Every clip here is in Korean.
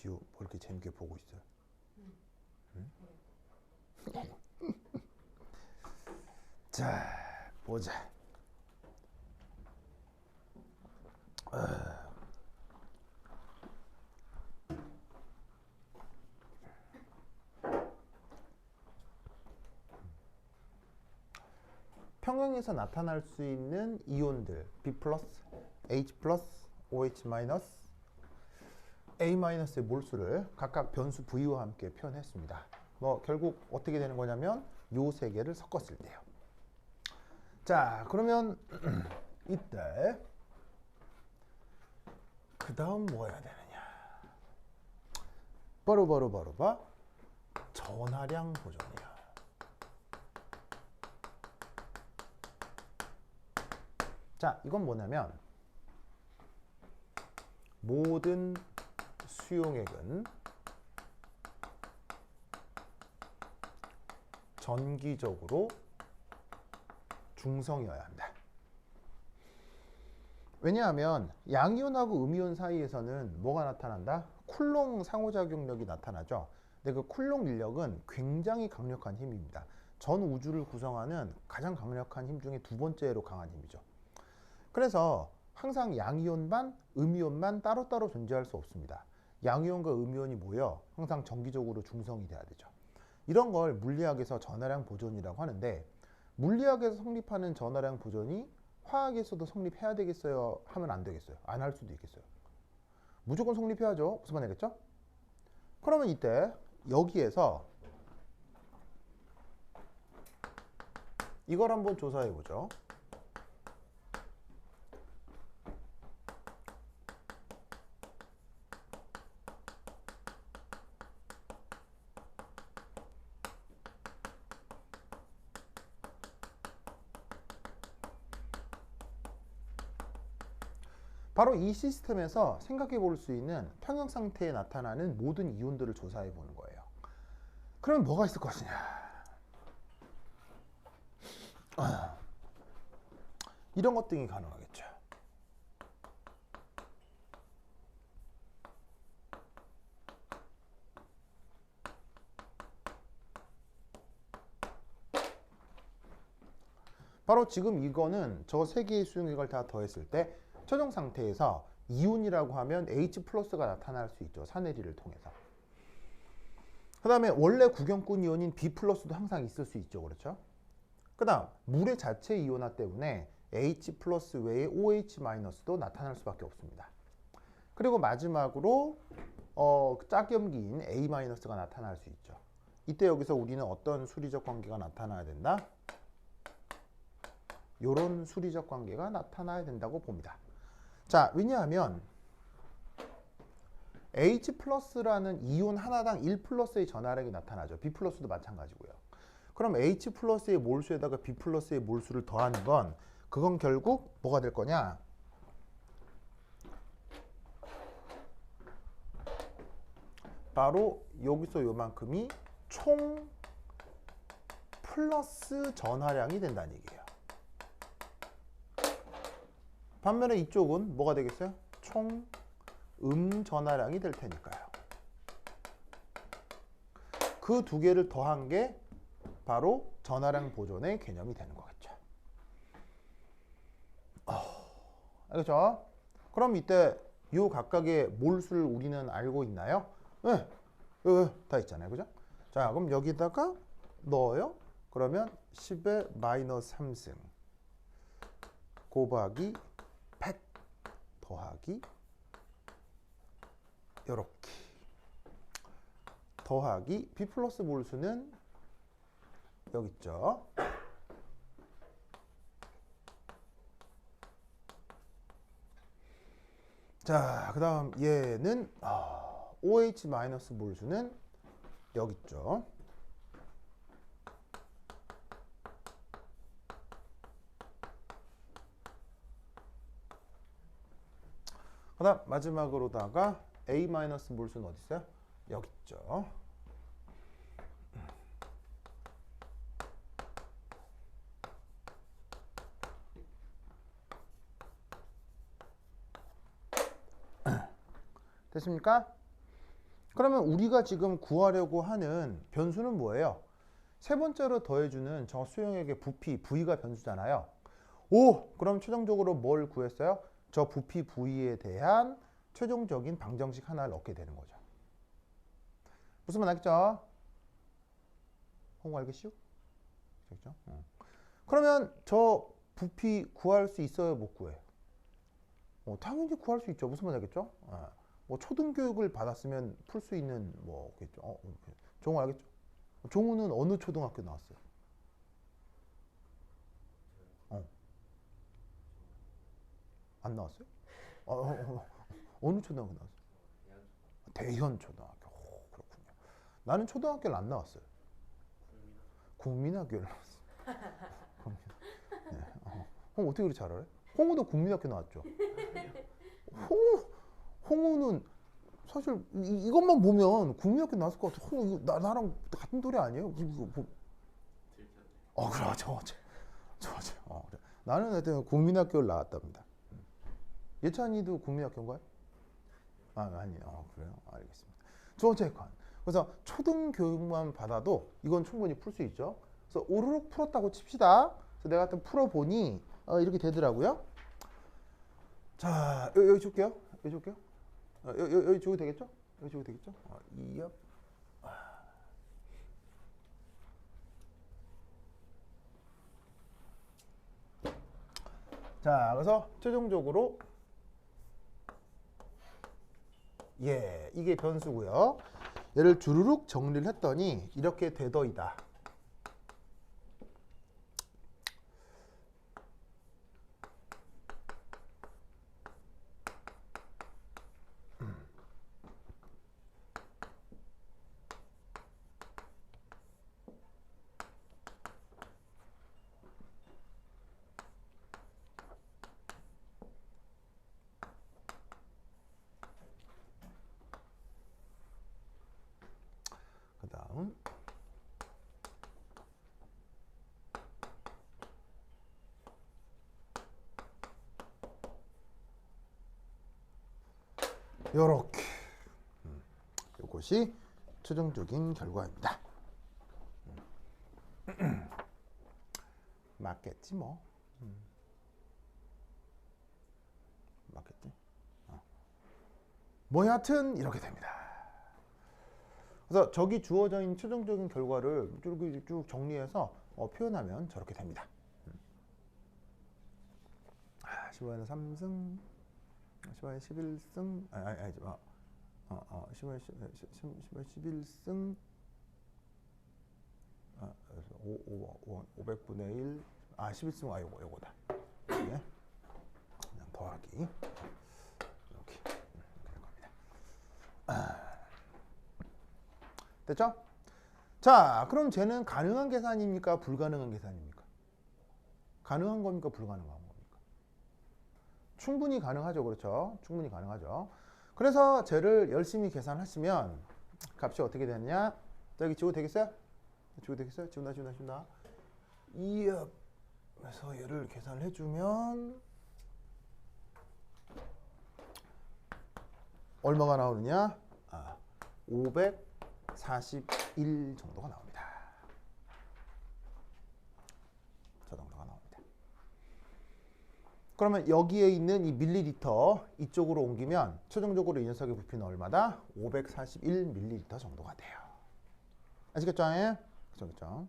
지우 뭐 이렇게 재밌게 보고 있어요? 응? 자, 보자. 평형에서 나타날 수 있는 이온들 B 플러스, H 플러스, OH 마이너스, A 마이너스의 몰수를 각각 변수 V와 함께 표현했습니다. 뭐 결국 어떻게 되는 거냐면 요 세 개를 섞었을 때요. 자, 그러면 이때 그 다음 뭐 해야 되느냐? 바로 전하량 보존이야. 자, 이건 뭐냐면 모든 수용액은 전기적으로 중성이어야 한다. 왜냐하면 양이온하고 음이온 사이에서는 뭐가 나타난다? 쿨롱 상호작용력이 나타나죠. 근데 그 쿨롱 인력은 굉장히 강력한 힘입니다. 전 우주를 구성하는 가장 강력한 힘 중에 두 번째로 강한 힘이죠. 그래서 항상 양이온만 음이온만 따로따로 존재할 수 없습니다. 양이온과 음이온이 모여 항상 정기적으로 중성이 돼야 되죠. 이런 걸 물리학에서 전하량 보존이라고 하는데, 물리학에서 성립하는 전하량 보존이 화학에서도 성립해야 되겠어요? 하면 안 되겠어요. 안 할 수도 있겠어요. 무조건 성립해야죠. 무슨 말 되겠죠? 그러면 이때 여기에서 이걸 한번 조사해 보죠. 바로 이 시스템에서 생각해 볼 수 있는 평형 상태에 나타나는 모든 이온들을 조사해 보는 거예요. 그럼 뭐가 있을 것이냐? 이런 것 등이 가능하겠죠. 바로 지금 이거는 저 세 개의 수용액을 다 더했을 때 최종 상태에서 이온이라고 하면 H 플러스가 나타날 수 있죠. 사내리를 통해서. 그 다음에 원래 구경꾼 이온인 B 플러스도 항상 있을 수 있죠. 그렇죠? 그 다음 물의 자체 이온화 때문에 H 플러스 외에 OH 마이너스도 나타날 수밖에 없습니다. 그리고 마지막으로 짝염기인 A 마이너스가 나타날 수 있죠. 이때 여기서 우리는 어떤 수리적 관계가 나타나야 된다? 이런 수리적 관계가 나타나야 된다고 봅니다. 자, 왜냐하면 H 플러스라는 이온 하나당 1 플러스의 전하량이 나타나죠. B 플러스도 마찬가지고요. 그럼 H 플러스의 몰수에다가 B 플러스의 몰수를 더하는 건 그건 결국 뭐가 될 거냐? 바로 여기서 요만큼이 총 플러스 전하량이 된다는 얘기예요. 반면에 이쪽은 뭐가 되겠어요? 총 전하량이 될 테니까요. 그 두 개를 더한 게 바로 전하량 보존의 개념이 되는 거겠죠. 알겠죠? 그럼 이때 요 각각의 몰수를 우리는 알고 있나요? 네. 다 있잖아요. 그죠? 자, 그럼 여기다가 넣어요. 그러면 10의 마이너스 3승 곱하기 100 더하기 요렇게 더하기 B 플러스 몰수는 여기 있죠. 자, 그 다음 얘는 OH 마이너스 몰수는 여기 있죠. 그 다음 마지막으로다가 A 마이너스 몰수는 어디 있어요? 여기 있죠. 됐습니까? 그러면 우리가 지금 구하려고 하는 변수는 뭐예요? 세 번째로 더해주는 저 수형액의 부피, V가 변수잖아요. 오! 그럼 최종적으로 뭘 구했어요? 저 부피 V에 대한 최종적인 방정식 하나를 얻게 되는 거죠. 무슨 말 알겠죠? 홍보 알겠슈? 그렇죠? 그러면 저 부피 구할 수 있어요? 못 구해요? 당연히 구할 수 있죠. 무슨 말 알겠죠? 뭐 초등교육을 받았으면 풀 수 있는 뭐겠죠. 종우 알겠죠? 종우는 어느 초등학교 나왔어요? 안 나왔어요? 어느 초등학교 나왔어요? 대현 초등학교. 그렇군요. 나는 초등학교를 안 나왔어요. 국민학교를 나왔어요. 네. 홍 어떻게 그렇게 잘 알아요? 홍우도 국민학교 나왔죠. 홍우는 사실 이것만 보면 국민학교 나왔을 것 같아. 홍우 이거 나랑 같은 또래 아니에요? 그렇죠. 그래. 나는 하여튼 국민학교를 나왔답니다. 예찬이도 국민학교인가요? 아니요. 그래요. 알겠습니다. 어쨌건 그래서 초등교육만 받아도 이건 충분히 풀 수 있죠. 그래서 오르륵 풀었다고 칩시다. 그래서 내가 하여튼 풀어보니 이렇게 되더라고요. 자, 여기 줄게요. 여기 줘도 되겠죠? 이업. 자, 그래서 최종적으로 이게 변수고요. 얘를 주르륵 정리를 했더니 이렇게 되더이다. 그 다음 요렇게 이것이 최종적인 결과입니다. 맞겠지 뭐. 맞겠지. 뭐 여하튼 이렇게 됩니다. 그래서 저기 주어져 있는 최종적인 결과를 쭉 정리해서 표현하면 저렇게 됩니다. 15에는 3승, 15에 11승, 15에 11승, 500분의 1, 11승, 요거다. 네. 그냥 더하기. 이렇게 될 겁니다. 됐죠? 자, 그럼 쟤는 가능한 계산입니까? 불가능한 계산입니까? 가능한 겁니까? 불가능한 겁니까? 충분히 가능하죠. 그렇죠? 충분히 가능하죠. 그래서 쟤를 열심히 계산하시면 값이 어떻게 되느냐? 저기 지워도 되겠어요? 지운다. 2업에서 얘를 계산을 해주면 얼마가 나오느냐? 541 정도가 나옵니다. 저 정도가 나옵니다. 그러면 여기에 있는 이 밀리리터 이쪽으로 옮기면 최종적으로 이 녀석의 부피는 얼마다? 541 밀리리터 정도가 돼요. 아시겠죠? 그렇죠.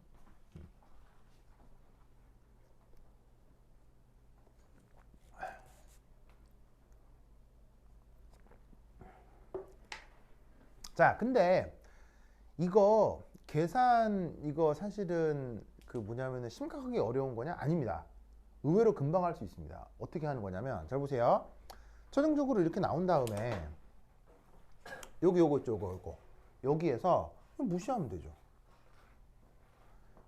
자, 근데 이거 계산 이거 사실은 그 뭐냐면은 심각하게 어려운 거냐? 아닙니다. 의외로 금방 할 수 있습니다. 어떻게 하는 거냐면 잘 보세요. 최종적으로 이렇게 나온 다음에 요거 여기에서 무시하면 되죠.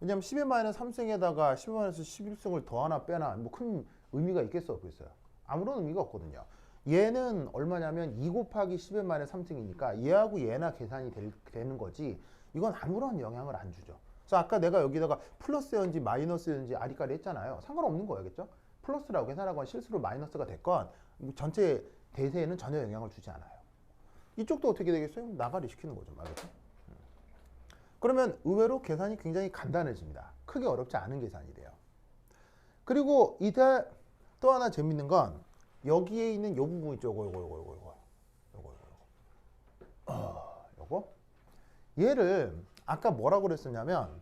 왜냐면 10의 마이너스 3승에다가 10의 마이너스 11승을 더하나 빼나 뭐 큰 의미가 있겠어 없겠어요? 아무런 의미가 없거든요. 얘는 얼마냐면 2 곱하기 10의 마이너스 3승이니까 얘하고 얘나 계산이 되는 거지 이건 아무런 영향을 안 주죠. 그래서 아까 내가 여기다가 플러스였는지 마이너스였는지 아리까리 했잖아요. 상관없는 거겠죠? 플러스라고 계산하건 실수로 마이너스가 됐건 전체 대세에는 전혀 영향을 주지 않아요. 이쪽도 어떻게 되겠어요? 나가리 시키는 거죠. 맞겠죠? 그러면 의외로 계산이 굉장히 간단해집니다. 크게 어렵지 않은 계산이 돼요. 그리고 이때 또 하나 재밌는 건 여기에 있는 요 부분 있죠. 요거. 얘를 아까 뭐라고 그랬었냐면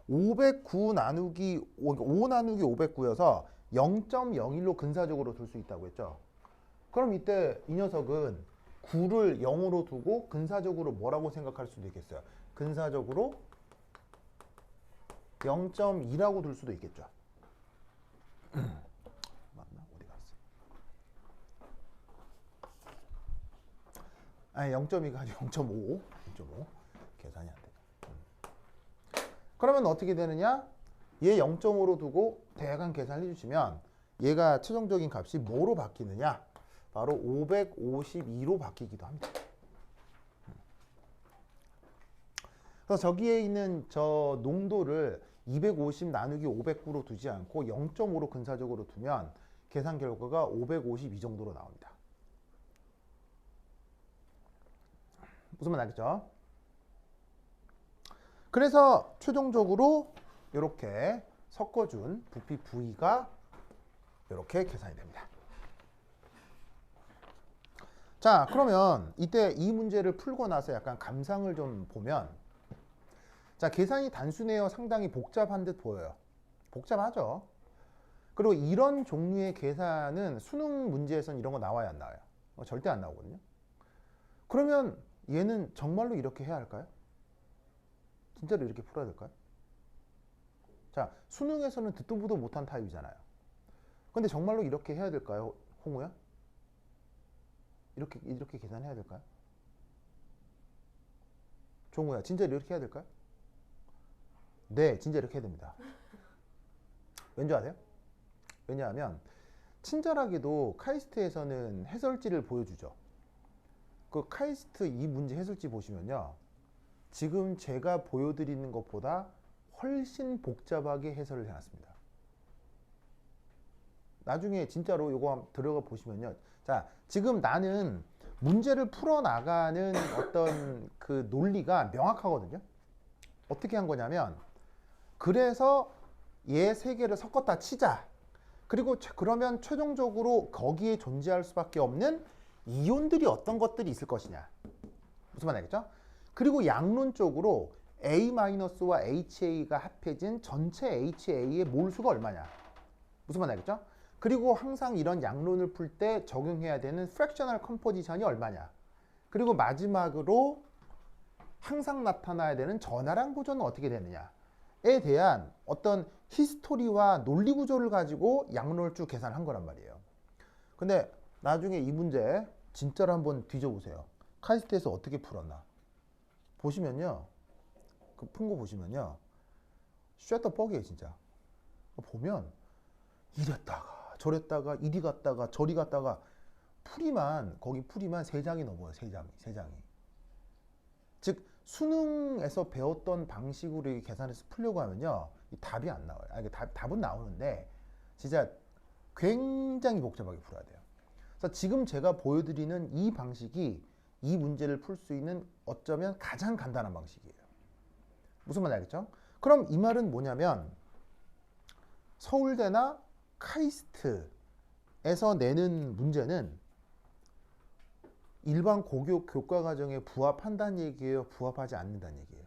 509 나누기 5 나누기 509여서 0.01로 근사적으로 둘 수 있다고 했죠. 그럼 이때 이 녀석은 9를 0으로 두고 근사적으로 뭐라고 생각할 수도 있겠어요. 근사적으로 0.2라고 둘 수도 있겠죠. 맞나? 어디 갔어? 아니 0.2가 아니고 0.5. 계산이 안 돼. 그러면 어떻게 되느냐? 얘 0.5로 두고 대강 계산해 주시면 얘가 최종적인 값이 뭐로 바뀌느냐? 바로 552로 바뀌기도 합니다. 그래서 저기에 있는 저 농도를 250 나누기 509로 두지 않고 0.5로 근사적으로 두면 계산 결과가 552 정도로 나옵니다. 무슨 말 알겠죠? 그래서 최종적으로 이렇게 섞어준 부피 V가 이렇게 계산이 됩니다. 자, 그러면 이때 이 문제를 풀고 나서 약간 감상을 좀 보면, 자, 계산이 단순해요? 상당히 복잡한 듯 보여요. 복잡하죠. 그리고 이런 종류의 계산은 수능 문제에선 이런 거 나와야 안 나와요? 절대 안 나오거든요. 그러면 얘는 정말로 이렇게 해야 할까요? 진짜로 이렇게 풀어야 될까요? 자, 수능에서는 듣도 보도 못한 타입이잖아요. 근데 정말로 이렇게 해야 될까요, 홍우야? 이렇게 계산해야 될까요? 종우야, 진짜 이렇게 해야 될까요? 네, 진짜 이렇게 해야 됩니다. 왠지 아세요? 왜냐하면 친절하게도 카이스트에서는 해설지를 보여주죠. 그 카이스트 이 문제 해설지 보시면요, 지금 제가 보여드리는 것보다 훨씬 복잡하게 해설을 해놨습니다. 나중에 진짜로 이거 들어가 보시면요, 자, 지금 나는 문제를 풀어나가는 어떤 그 논리가 명확하거든요. 어떻게 한 거냐면, 그래서 얘 세 개를 섞었다 치자. 그리고 그러면 최종적으로 거기에 존재할 수밖에 없는 이온들이 어떤 것들이 있을 것이냐. 무슨 말 알겠죠? 그리고 양론적으로 A-와 HA가 합해진 전체 HA의 몰수가 얼마냐. 무슨 말 알겠죠? 그리고 항상 이런 양론을 풀 때 적용해야 되는 프랙셔널 컴포지션이 얼마냐. 그리고 마지막으로 항상 나타나야 되는 전하량 구조는 어떻게 되느냐에 대한 어떤 히스토리와 논리 구조를 가지고 양론을 쭉 계산한 거란 말이에요. 근데 나중에 이 문제 진짜로 한번 뒤져보세요. 카이스트에서 어떻게 풀었나 보시면요, 그 푼 거 보시면요, 쉣더 뻑이에요 진짜. 보면 이랬다가 저랬다가 이리 갔다가 저리 갔다가 거기 풀이만 3장이 넘어요. 3장이. 즉 수능에서 배웠던 방식으로 계산해서 풀려고 하면요, 답이 안 나와요. 아니, 답은 나오는데 진짜 굉장히 복잡하게 풀어야 돼요. 그래서 지금 제가 보여드리는 이 방식이 이 문제를 풀 수 있는 어쩌면 가장 간단한 방식이에요. 무슨 말 알겠죠? 그럼 이 말은 뭐냐면 서울대나 카이스트에서 내는 문제는 일반 고교 교과 과정에 부합한다는 얘기예요? 부합하지 않는다는 얘기예요?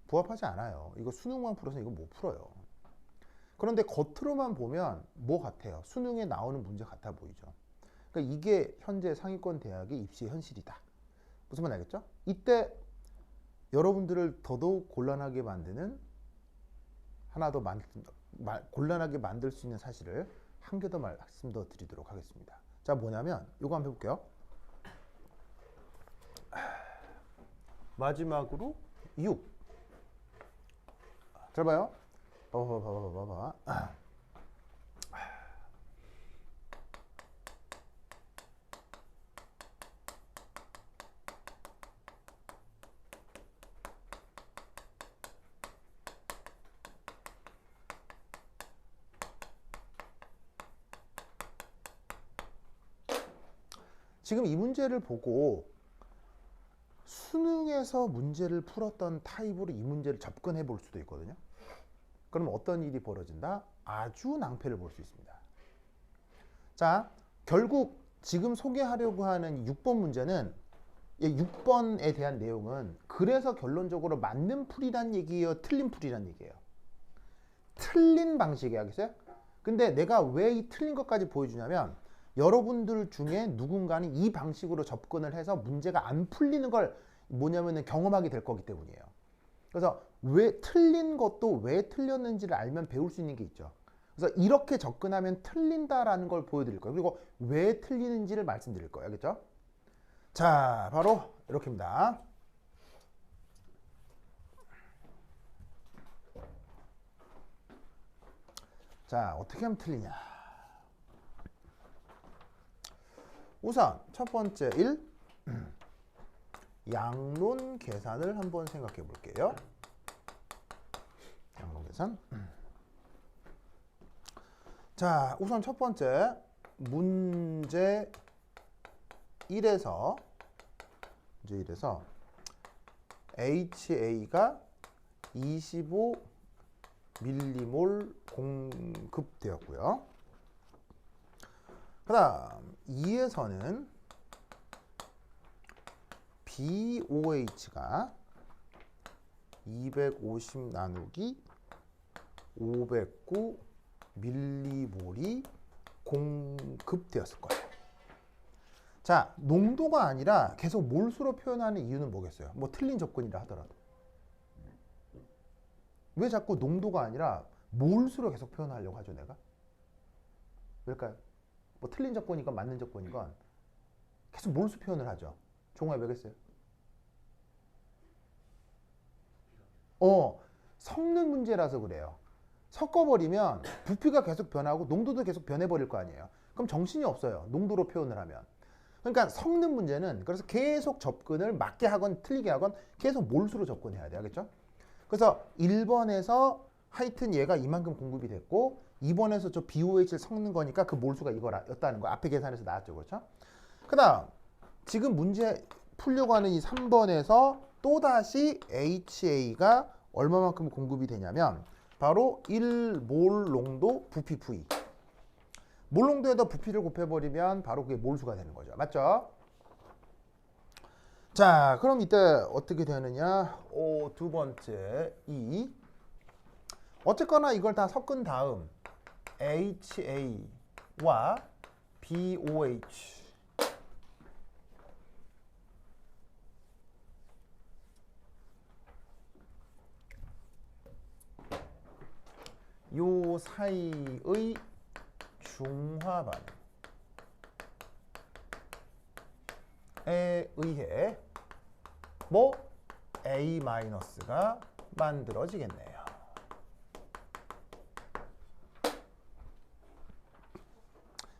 부합하지 않아요. 이거 수능만 풀어서 이거 못 풀어요. 그런데 겉으로만 보면 뭐 같아요? 수능에 나오는 문제 같아 보이죠. 그러니까 이게 현재 상위권 대학의 입시 현실이다. 무슨 말 알겠죠? 이때 여러분들을 더더욱 곤란하게 만드는 하나 더 곤란하게 만들 수 있는 사실을 한 개 더 말씀 더 드리도록 하겠습니다. 자, 뭐냐면 이거 한번 해볼게요. 마지막으로 6. 잘 봐요. 봐봐. 지금 이 문제를 보고 수능에서 문제를 풀었던 타입으로 이 문제를 접근해 볼 수도 있거든요. 그럼 어떤 일이 벌어진다? 아주 낭패를 볼 수 있습니다. 자, 결국 지금 소개하려고 하는 6번 문제는 6번에 대한 내용은 그래서 결론적으로 맞는 풀이란 얘기예요? 틀린 풀이란 얘기예요? 틀린 방식이에요. 알겠어요? 근데 내가 왜 이 틀린 것까지 보여주냐면 여러분들 중에 누군가는 이 방식으로 접근을 해서 문제가 안 풀리는 걸 뭐냐면은 경험하게 될 거기 때문이에요. 그래서 왜 틀린 것도 왜 틀렸는지를 알면 배울 수 있는 게 있죠. 그래서 이렇게 접근하면 틀린다라는 걸 보여드릴 거예요. 그리고 왜 틀리는지를 말씀드릴 거예요. 알겠죠? 자, 바로 이렇게입니다. 자, 어떻게 하면 틀리냐. 우선 첫 번째 1, 양론 계산을 한번 생각해 볼게요. 양론 계산. 자, 우선 첫 번째 문제 1에서 HA가 25 밀리몰 공급되었고요. 그 다음 2에서는 BOH가 250 나누기 509 밀리몰이 공급되었을 거예요. 자, 농도가 아니라 계속 몰수로 표현하는 이유는 뭐겠어요? 뭐 틀린 접근이라 하더라도. 왜 자꾸 농도가 아니라 몰수로 계속 표현하려고 하죠, 내가? 왜일까요? 뭐 틀린 접근이건 맞는 접근이건 계속 몰수 표현을 하죠. 종호야, 왜겠어요? 섞는 문제라서 그래요. 섞어버리면 부피가 계속 변하고 농도도 계속 변해버릴 거 아니에요. 그럼 정신이 없어요. 농도로 표현을 하면. 그러니까 섞는 문제는 그래서 계속 접근을 맞게 하건 틀리게 하건 계속 몰수로 접근해야 돼요. 알겠죠? 그래서 1번에서 하여튼 얘가 이만큼 공급이 됐고 2번에서 저 BOH를 섞는 거니까 그 몰수가 이거였다는 거 앞에 계산에서 나왔죠. 그렇죠? 그 다음 지금 문제 풀려고 하는 이 3번에서 또다시 HA가 얼마만큼 공급이 되냐면 바로 1몰 농도 부피 V. 몰 농도에다 부피를 곱해버리면 바로 그게 몰수가 되는 거죠. 맞죠? 자, 그럼 이때 어떻게 되느냐? 두 번째 2. 어쨌거나 이걸 다 섞은 다음 HA와 BOH 요 사이의 중화 반응에 의해 뭐 A-가 만들어지겠네요.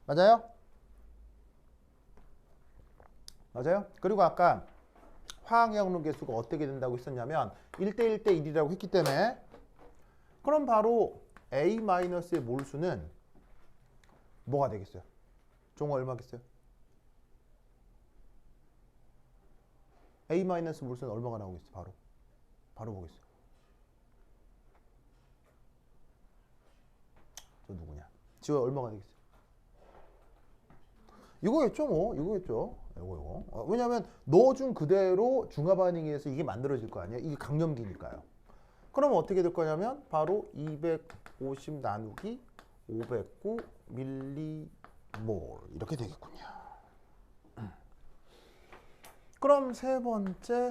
맞아요? 맞아요? 그리고 아까 화학양론 계수가 어떻게 된다고 했었냐면 1대1 대 1이라고 했기 때문에 그럼 바로 A-의 몰수는 뭐가 되겠어요? 종호 얼마겠어요? A- 몰수는 얼마가 나오겠어요? 바로 보겠어요. 저 누구냐? 지호 얼마가 되겠어요? 이거겠죠, 뭐. 이거겠죠. 이거. 왜냐면 넣어준 그대로 중화 반응에 의해서 이게 만들어질 거 아니에요? 이게 강염기니까요. 그럼 어떻게 될 거냐면 바로 250 나누기 509 밀리몰 이렇게 되겠군요. 그럼 세 번째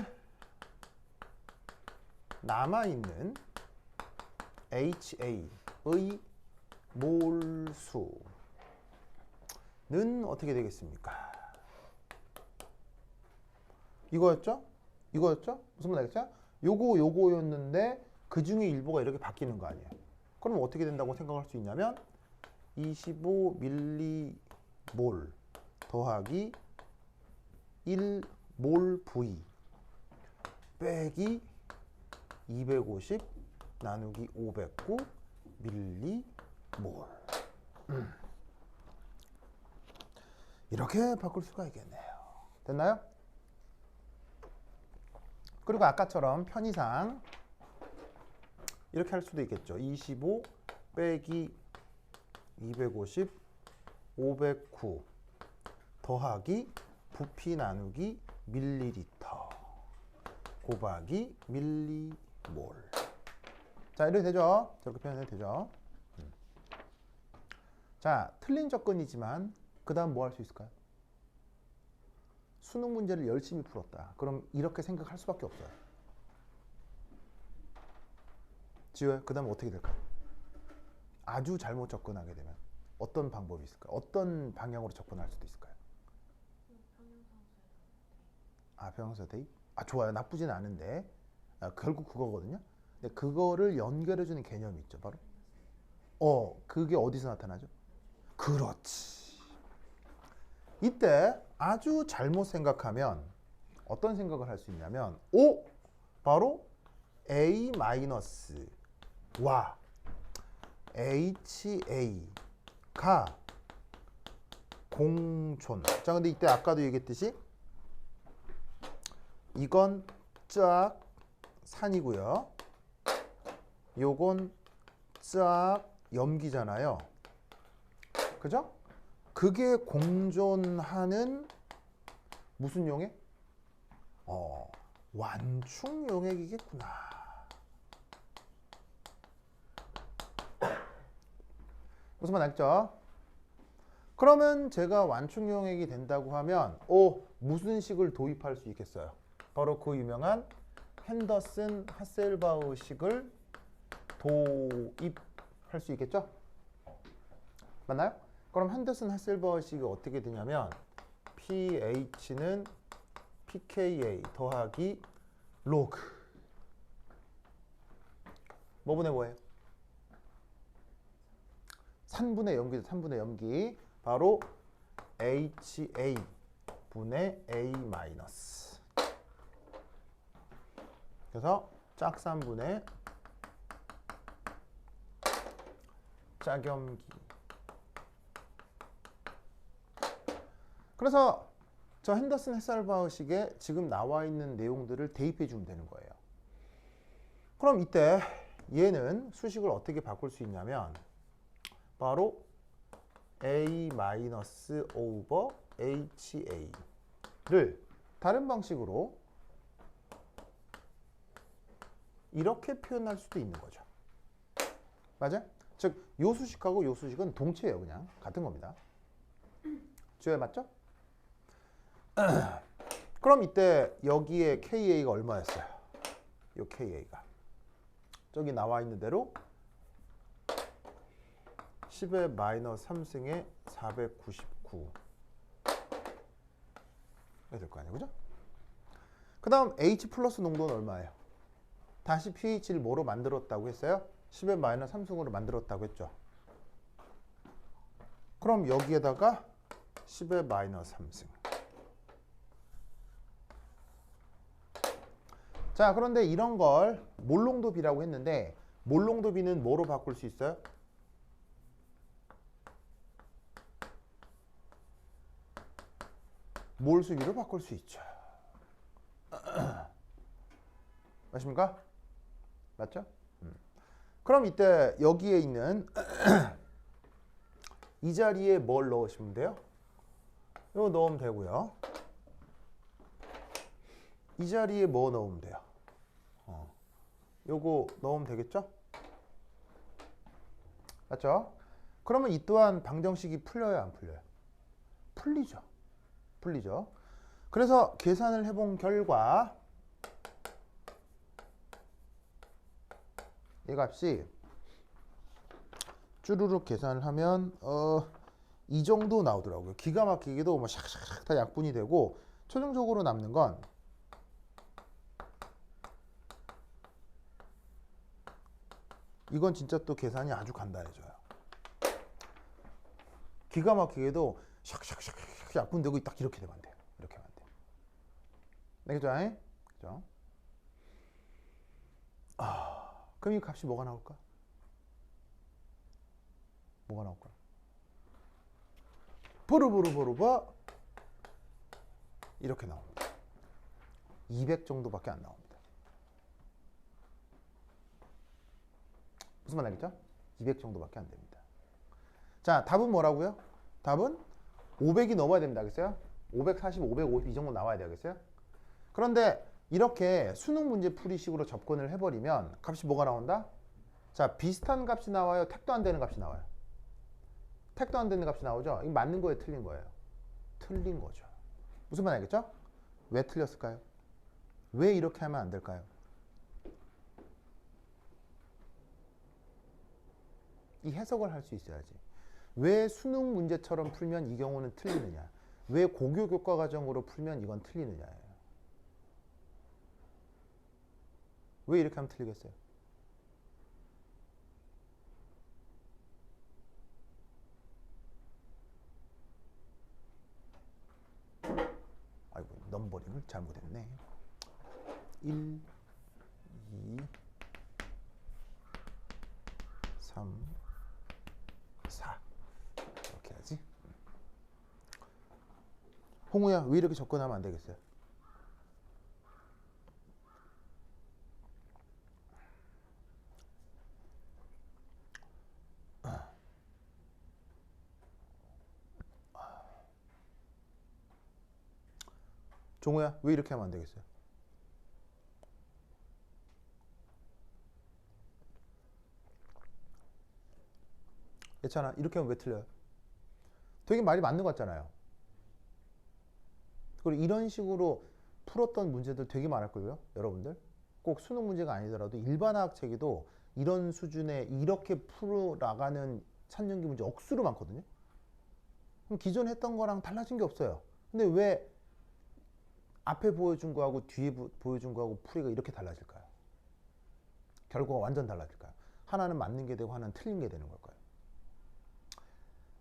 남아있는 HA의 몰수는 어떻게 되겠습니까? 이거였죠? 무슨 말 알겠죠? 요거였는데 그 중에 일부가 이렇게 바뀌는 거 아니에요. 그럼 어떻게 된다고 생각할 수 있냐면 25 밀리몰 더하기 1몰 V 빼기 250 나누기 509 밀리몰 이렇게 바꿀 수가 있겠네요. 됐나요? 그리고 아까처럼 편의상 이렇게 할 수도 있겠죠. 25 빼기 250 509 더하기 부피 나누기 밀리리터 곱하기 밀리몰. 자, 이렇게 되죠. 저렇게 표현해도 되죠. 자, 틀린 접근이지만 그 다음 뭐 할 수 있을까요? 수능 문제를 열심히 풀었다. 그럼 이렇게 생각할 수밖에 없어요. 지효야, 그 다음 어떻게 될까요? 아주 잘못 접근하게 되면 어떤 방법이 있을까요? 어떤 방향으로 접근할 수도 있을까요? 아, 평형사 대입? 아, 좋아요. 나쁘진 않은데 결국 그거거든요. 근데 그거를 연결해주는 개념이 있죠. 바로 그게 어디서 나타나죠? 그렇지. 이때 아주 잘못 생각하면 어떤 생각을 할 수 있냐면 바로 A 마이너스와 HA가 공존. 자, 근데 이때 아까도 얘기했듯이 이건 쫙 산이고요. 요건 쫙 염기잖아요. 그죠? 그게 공존하는 무슨 용액? 완충 용액이겠구나. 무슨 말 알겠죠? 그러면 제가 완충 용액이 된다고 하면 무슨 식을 도입할 수 있겠어요? 바로 그 유명한 핸더슨 하셀바우 식을 도입할 수 있겠죠? 맞나요? 그럼 핸더슨 하셀바우 식이 어떻게 되냐면 pH는 pKa 더하기 로그 뭐분의 뭐예요? 산분의 염기죠. 산분의 염기. 바로 HA 분의 A 마이너스. 그래서 짝산분의 짝염기. 그래서 저 핸더슨 하셀바우식에 지금 나와 있는 내용들을 대입해 주면 되는 거예요. 그럼 이때 얘는 수식을 어떻게 바꿀 수 있냐면 바로 A 마이너스 오버 HA를 다른 방식으로 이렇게 표현할 수도 있는 거죠. 맞아요? 즉, 요 수식하고 요 수식은 동체예요. 그냥 같은 겁니다. 주에 맞죠? 그럼 이때 여기에 KA가 얼마였어요? 요 KA가 저기 나와 있는 대로 10의 마이너스 3승에 499 이렇게 될 거 아니에요. 그죠? 그 다음 H 플러스 농도는 얼마예요? 다시 pH를 뭐로 만들었다고 했어요? 10의 마이너스 3승으로 만들었다고 했죠. 그럼 여기에다가 10의 마이너스 3승. 자, 그런데 이런 걸 몰농도비라고 했는데 몰농도비는 뭐로 바꿀 수 있어요? 몰수비로 바꿀 수 있죠. 맞습니까? 맞죠? 그럼 이때 여기에 있는 이 자리에 뭘 넣으시면 돼요? 이거 넣으면 되고요. 이 자리에 뭐 넣으면 돼요? 요거 넣으면 되겠죠? 맞죠? 그러면 이 또한 방정식이 풀려요, 안 풀려요? 풀리죠. 풀리죠. 그래서 계산을 해본 결과 이 값이 쭈루룩 계산을 하면 이 정도 나오더라고요. 기가 막히게도 뭐 샥샥샥 다 약분이 되고 최종적으로 남는 건 이건 진짜 또 계산이 아주 간단해져요. 기가 막히게도 샥샥샥 약분되고 딱 이렇게 되면 안 돼요. 이렇게 하면 안 돼요. 알겠죠? 그죠? 그럼 이 값이 뭐가 나올까? 뭐가 나올까? 보르보르보르바 이렇게 나옵니다. 200 정도밖에 안 나옵니다. 무슨 말 알겠죠? 200 정도밖에 안 됩니다. 자, 답은 뭐라고요? 답은 500이 넘어야 됩니다. 알겠어요? 540, 550 이 정도 나와야 되겠어요? 그런데 이렇게 수능 문제 풀이식으로 접근을 해버리면 값이 뭐가 나온다? 자, 비슷한 값이 나와요? 택도 안 되는 값이 나와요? 택도 안 되는 값이 나오죠? 이거 맞는 거예요? 틀린 거예요? 틀린 거죠. 무슨 말 알겠죠? 왜 틀렸을까요? 왜 이렇게 하면 안 될까요? 이 해석을 할 수 있어야지. 왜 수능 문제처럼 풀면 이 경우는 틀리느냐? 왜 고교 교과 과정으로 풀면 이건 틀리느냐예요. 왜 이렇게 하면 틀리겠어요? 아이고, 넘버링을 잘못했네. 1, 2, 3, 4 이렇게 해야지. 홍우야, 왜 이렇게 접근하면 안 되겠어요? 종호야, 왜 이렇게 하면 안 되겠어요? 예찬아, 이렇게 하면 왜 틀려요? 되게 말이 맞는 것 같잖아요. 그리고 이런 식으로 풀었던 문제들 되게 많을걸요, 여러분들? 꼭 수능 문제가 아니더라도 일반화학 책에도 이런 수준의 이렇게 풀어나가는 산전기 문제 억수로 많거든요. 그럼 기존에 했던 거랑 달라진 게 없어요. 근데 왜 앞에 보여준 거하고 뒤에 보여준 거하고 풀이가 이렇게 달라질까요? 결과가 완전 달라질까요? 하나는 맞는 게 되고 하나는 틀린 게 되는 걸까요?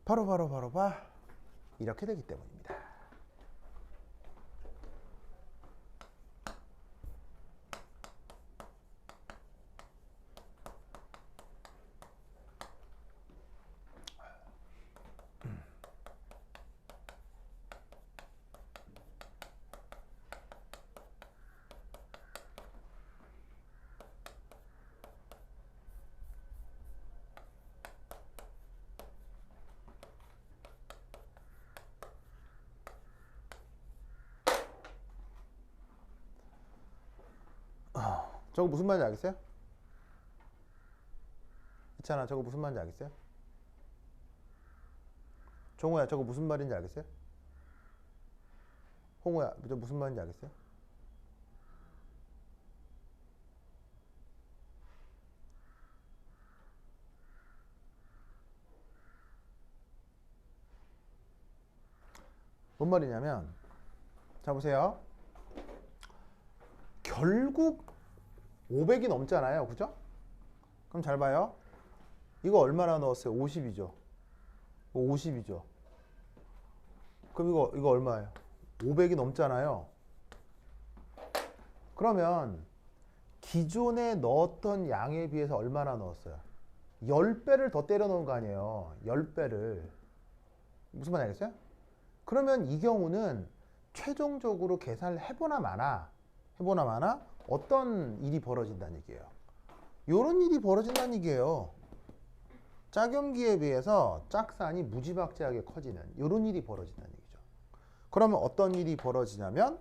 바로 이렇게 되기 때문입니다. 저거 무슨 말인지 알겠어요? 있잖아, 저거 무슨 말인지 알겠어요? 종호야, 저거 무슨 말인지 알겠어요? 홍호야, 저 무슨 말인지 알겠어요? 뭔 말이냐면, 자 보세요. 결국 500이 넘잖아요, 그죠? 그럼 잘 봐요. 이거 얼마나 넣었어요? 50이죠. 50이죠. 그럼 이거 얼마예요? 500이 넘잖아요. 그러면 기존에 넣었던 양에 비해서 얼마나 넣었어요? 10배를 더 때려 넣은 거 아니에요. 10배를. 무슨 말 알겠어요? 그러면 이 경우는 최종적으로 계산을 해보나 마나 어떤 일이 벌어진다는 얘기예요. 요런 일이 벌어진다는 얘기예요. 짝염기에 비해서 짝산이 무지막지하게 커지는 요런 일이 벌어진다는 얘기죠. 그러면 어떤 일이 벌어지냐면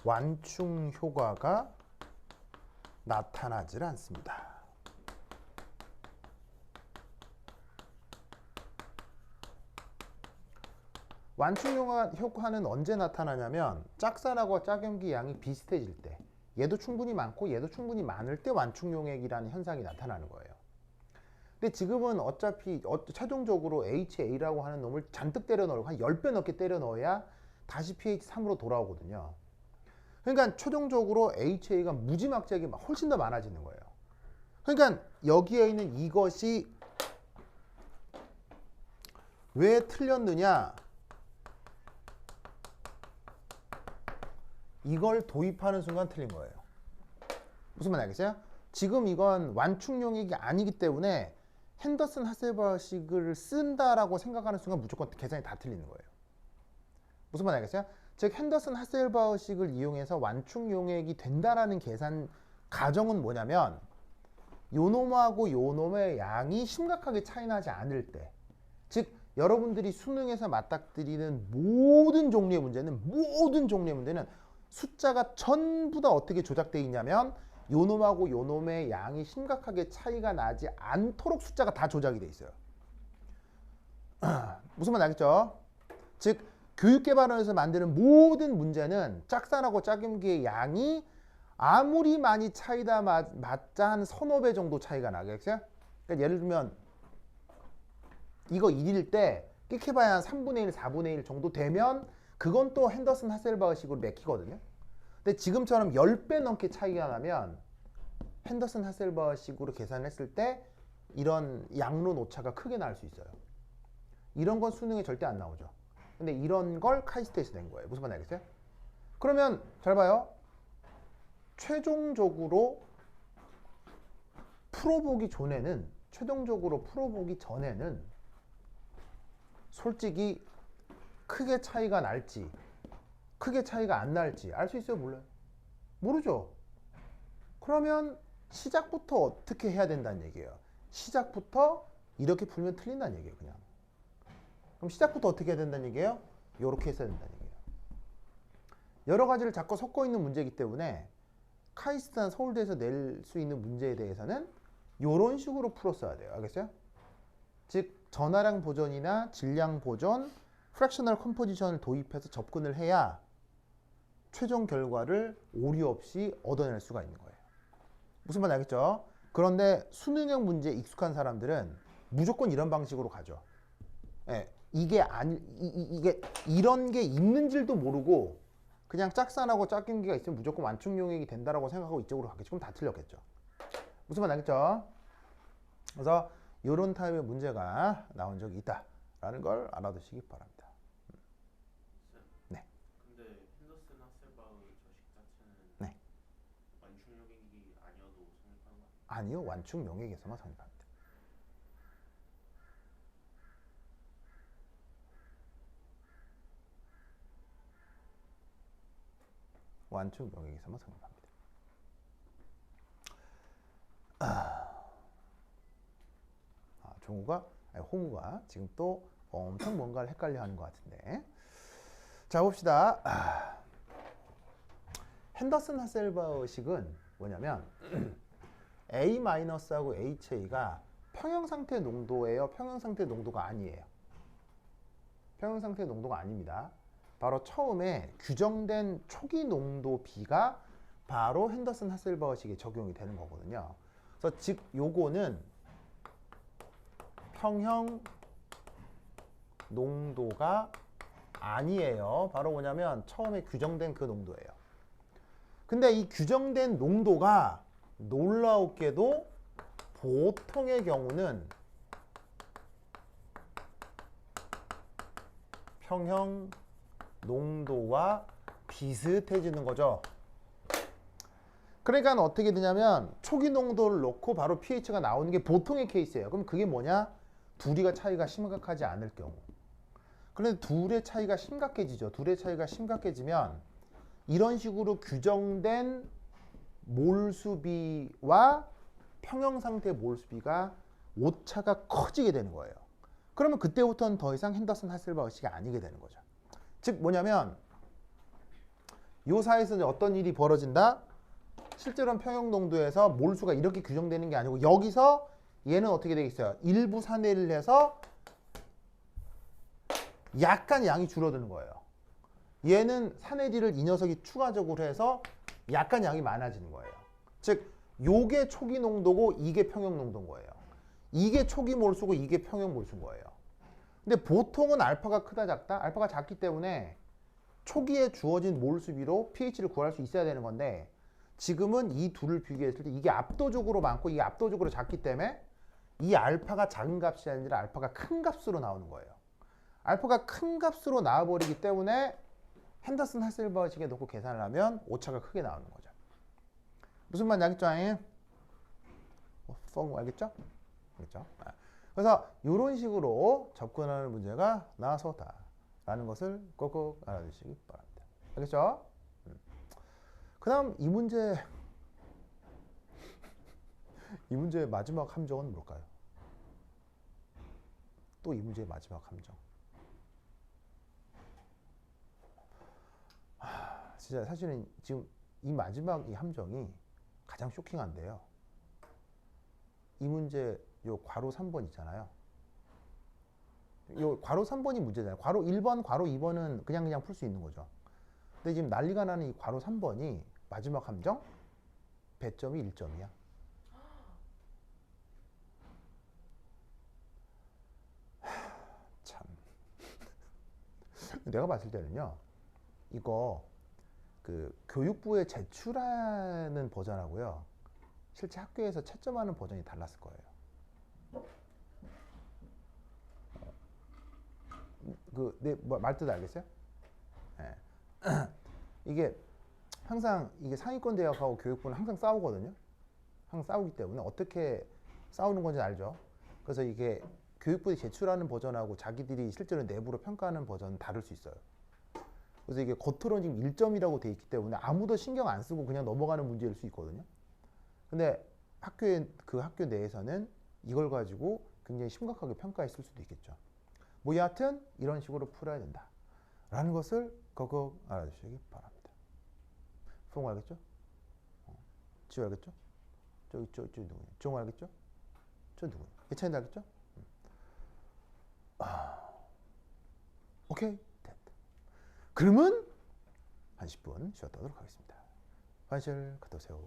완충 효과가 나타나질 않습니다. 완충 효과는 언제 나타나냐면 짝산하고 짝염기 양이 비슷해질 때, 얘도 충분히 많고 얘도 충분히 많을 때 완충용액이라는 현상이 나타나는 거예요. 근데 지금은 어차피 최종적으로 HA라고 하는 놈을 잔뜩 때려 넣고 한 10배 넘게 때려 넣어야 다시 pH 3으로 돌아오거든요. 그러니까 최종적으로 HA가 무지막지하게 훨씬 더 많아지는 거예요. 그러니까 여기에 있는 이것이 왜 틀렸느냐? 이걸 도입하는 순간 틀린 거예요. 무슨 말 알겠어요? 지금 이건 완충용액이 아니기 때문에 핸더슨 하셀버식을 쓴다라고 생각하는 순간 무조건 계산이 다 틀리는 거예요. 무슨 말 알겠어요? 즉 핸더슨 하셀버식을 이용해서 완충 용액이 된다라는 계산 가정은 뭐냐면 요 놈하고 요 놈의 양이 심각하게 차이 나지 않을 때, 즉 여러분들이 수능에서 맞닥뜨리는 모든 종류의 문제는 숫자가 전부 다 어떻게 조작되어 있냐면 요 놈하고 요 놈의 양이 심각하게 차이가 나지 않도록 숫자가 다 조작이 돼 있어요. 무슨 말 알겠죠? 즉 교육개발원에서 만드는 모든 문제는 짝산하고 짝임기의 양이 아무리 많이 차이다 맞자 한 서너 배 정도 차이가 나겠어요? 그러니까 예를 들면 이거 1일 때 끽해봐야 한 3분의 1, 4분의 1 정도 되면 그건 또 핸더슨 하셀버식으로 맥히거든요. 근데 지금처럼 10배 넘게 차이가 나면 핸더슨 하셀버식으로 계산했을 때 이런 양론 오차가 크게 날 수 있어요. 이런 건 수능에 절대 안 나오죠. 근데 이런 걸 카이스트에서 낸 거예요. 무슨 말인지 알겠어요? 그러면 잘 봐요. 최종적으로 풀어보기 전에는 솔직히 크게 차이가 날지 크게 차이가 안 날지 알 수 있어요? 몰라요? 모르죠. 그러면 시작부터 어떻게 해야 된다는 얘기예요. 시작부터 이렇게 풀면 틀린다는 얘기예요. 그냥. 그럼 시작부터 어떻게 해야 된다는 얘기예요? 이렇게 했어야 된다는 얘기예요. 여러 가지를 자꾸 섞어 있는 문제이기 때문에 카이스트나 서울대에서 낼 수 있는 문제에 대해서는 이런 식으로 풀었어야 돼요. 알겠어요? 즉 전화량 보존이나 질량 보존, 프랙셔널 컴포지션을 도입해서 접근을 해야 최종 결과를 오류 없이 얻어낼 수가 있는 거예요. 무슨 말인지 알겠죠? 그런데 수능형 문제에 익숙한 사람들은 무조건 이런 방식으로 가죠. 예, 이게 이런 게 있는 줄도 모르고 그냥 짝산하고 짝임기가 있으면 무조건 완충 용액이 된다라고 생각하고 이쪽으로 가겠죠. 그럼 다 틀렸겠죠. 무슨 말인지 알겠죠? 그래서 이런 타입의 문제가 나온 적이 있다라는 걸 알아두시기 바랍니다. 네. 근데 핸더슨 하셀바흐 저식 자체는 네. 완충 용액이 아니어도 성립하는 거 아니에요? 아니요, 완충 용액에서만 성립합니다. 완충 용액에서만 성립합니다. 홍우가 지금 또 엄청 뭔가를 헷갈려 하는 것 같은데. 자, 봅시다. 핸더슨 하셀버식은 뭐냐면 A-하고 HA가 평형상태 농도예요? 평형상태 농도가 아니에요? 평형상태 농도가 아닙니다. 바로 처음에 규정된 초기 농도 B가 바로 핸더슨 하셀버식에 적용이 되는 거거든요. 그래서 즉 요거는 평형 농도가 아니에요. 바로 뭐냐면 처음에 규정된 그 농도예요. 근데 이 규정된 농도가 놀라웠게도 보통의 경우는 평형 농도와 비슷해지는 거죠. 그러니까 어떻게 되냐면 초기 농도를 놓고 바로 pH가 나오는 게 보통의 케이스예요. 그럼 그게 뭐냐? 둘이가 차이가 심각하지 않을 경우. 그런데 둘의 차이가 심각해지죠. 둘의 차이가 심각해지면 이런 식으로 규정된 몰수비와 평형상태 몰수비가 오차가 커지게 되는 거예요. 그러면 그때부터는 더 이상 핸더슨 하셀버식이 아니게 되는 거죠. 즉 뭐냐면 이 사이에서 어떤 일이 벌어진다? 실제로는 평형 농도에서 몰수가 이렇게 규정되는 게 아니고 여기서 얘는 어떻게 되겠어요? 일부 산해를 해서 약간 양이 줄어드는 거예요. 얘는 산해질을 이 녀석이 추가적으로 해서 약간 양이 많아지는 거예요. 즉 요게 초기 농도고 이게 평형 농도인 거예요. 이게 초기 몰수고 이게 평형 몰수인 거예요. 근데 보통은 알파가 크다 작다? 알파가 작기 때문에 초기에 주어진 몰수비로 pH를 구할 수 있어야 되는 건데 지금은 이 둘을 비교했을 때 이게 압도적으로 많고 이게 압도적으로 작기 때문에 이 알파가 작은 값이 아니라 알파가 큰 값으로 나오는 거예요. 알파가 큰 값으로 나와버리기 때문에 핸더슨 하셀버식에 놓고 계산을 하면 오차가 크게 나오는 거죠. 무슨 말인지 알겠죠? 알겠죠? 알겠죠? 그래서 이런 식으로 접근하는 문제가 나서다라는 것을 꼭꼭 알아두시기 바랍니다. 알겠죠? 그다음 이 문제의 마지막 함정은 뭘까요? 또 이 문제의 마지막 함정. 진짜 사실은 지금 이 마지막 이 함정이 가장 쇼킹한데요. 이 문제 요 괄호 3번 있잖아요. 요 괄호 3번이 문제잖아요. 괄호 1번, 괄호 2번은 그냥 풀 수 있는 거죠. 근데 지금 난리가 나는 이 괄호 3번이 마지막 함정 배점이 1점이야. 참. 내가 봤을 때는요. 이거 그 교육부에 제출하는 버전하고요. 실제 학교에서 채점하는 버전이 달랐을 거예요. 내 말뜻 알겠어요? 네. 이게 항상 이게 상위권 대학하고 교육부는 항상 싸우거든요. 항상 싸우기 때문에 어떻게 싸우는 건지 알죠. 그래서 이게 교육부에 제출하는 버전하고 자기들이 실제로 내부로 평가하는 버전은 다를 수 있어요. 그래서 이게 겉으로는 지금 1점이라고 돼 있기 때문에 아무도 신경 안 쓰고 그냥 넘어가는 문제일 수 있거든요. 근데 그 학교 내에서는 이걸 가지고 굉장히 심각하게 평가했을 수도 있겠죠. 뭐 여하튼 이런 식으로 풀어야 된다 라는 것을 꼭 알아주시기 바랍니다. 푸응 알겠죠? 지우 알겠죠? 저기 누구냐? 종 알겠죠? 저 누구냐? 예찬이 알겠죠? 오케이 됐다. 그러면 한 10분 쉬었다 하도록 하겠습니다. 화장실 갔다 오세요.